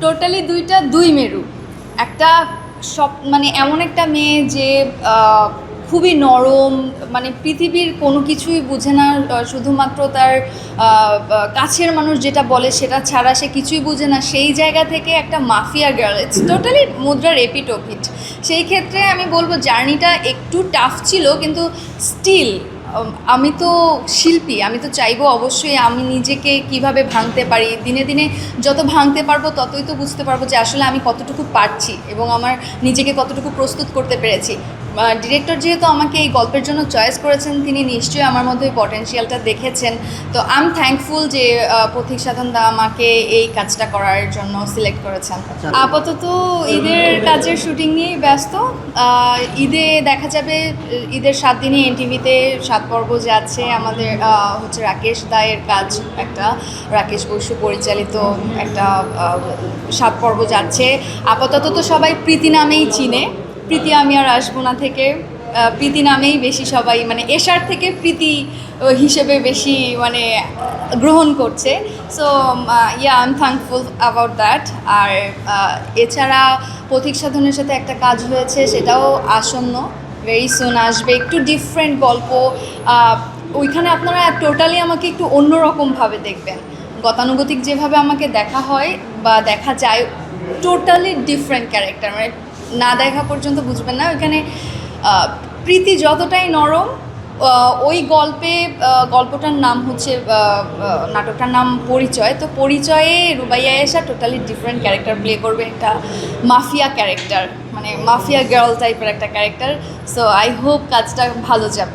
Totally দুই মেরু। একটা সব মানে এমন একটা মেয়ে যে খুবই নরম, মানে পৃথিবীর কোনো কিছুই বুঝে না, শুধুমাত্র তার কাছের মানুষ যেটা বলে সেটা ছাড়া সে কিছুই বুঝে না, সেই জায়গা থেকে একটা মাফিয়া গার্ল। ইটস টোটালি মুদ্রার এপিটোপিট। সেই ক্ষেত্রে আমি বলবো জার্নিটা একটু টাফ ছিল, কিন্তু স্টিল আমি তো শিল্পী, আমি তো চাইবো অবশ্যই আমি নিজেকে কিভাবে ভাঙতে পারি। দিনে দিনে যত ভাঙতে পারবো ততই তো বুঝতে পারবো যে আসলে আমি কতটুকু পারছি এবং আমার নিজেকে কতটুকু প্রস্তুত করতে পেরেছি। ডিরেক্টর যেহেতু আমাকে এই গল্পের জন্য চয়েস করেছেন, তিনি নিশ্চয়ই আমার মধ্যে পটেনশিয়ালটা দেখেছেন। তো আই এম থ্যাঙ্কফুল যে পথিক সাধন দা আমাকে এই কাজটা করার জন্য সিলেক্ট করেছেন। আপাতত ঈদের কাজের শুটিং নিয়েই ব্যস্ত। ঈদে দেখা যাবে, ঈদের 7 দিনই এনটিভিতে 7 পর্ব যাচ্ছে আমাদের। হচ্ছে রাকেশ দায়ের কাজ, একটা রাকেশ বসু পরিচালিত একটা 7 পর্ব যাচ্ছে। আপাতত তো সবাই প্রীতি নামেই চিনে। প্রীতি আমি আর আসবো না থেকে প্রীতি নামেই বেশি সবাই, মানে এশার থেকে প্রীতি হিসেবে বেশি মানে গ্রহণ করছে। So I am thankful about that. আর এছাড়া পথিক সাধনের সাথে একটা কাজ হয়েছে, সেটাও আসন্ন, ভেরি সুন আসবে। একটু ডিফারেন্ট গল্প, ওইখানে আপনারা টোটালি আমাকে একটু অন্যরকমভাবে দেখবেন। গতানুগতিক যেভাবে আমাকে দেখা হয় বা দেখা যায়, টোটালি ডিফারেন্ট ক্যারেক্টার, মানে না দেখা পর্যন্ত বুঝবেন না। ওইখানে প্রীতি যতটাই নরম, ওই গল্পটার নাম হচ্ছে, নাটকটার নাম পরিচয়। তো পরিচয়ে রুবাইয়া এসা টোটালি ডিফারেন্ট ক্যারেক্টার প্লে করবে, একটা মাফিয়া ক্যারেক্টার, মানে মাফিয়া গার্ল টাইপের একটা ক্যারেক্টার। সো আই হোপ কাজটা ভালো যাবে।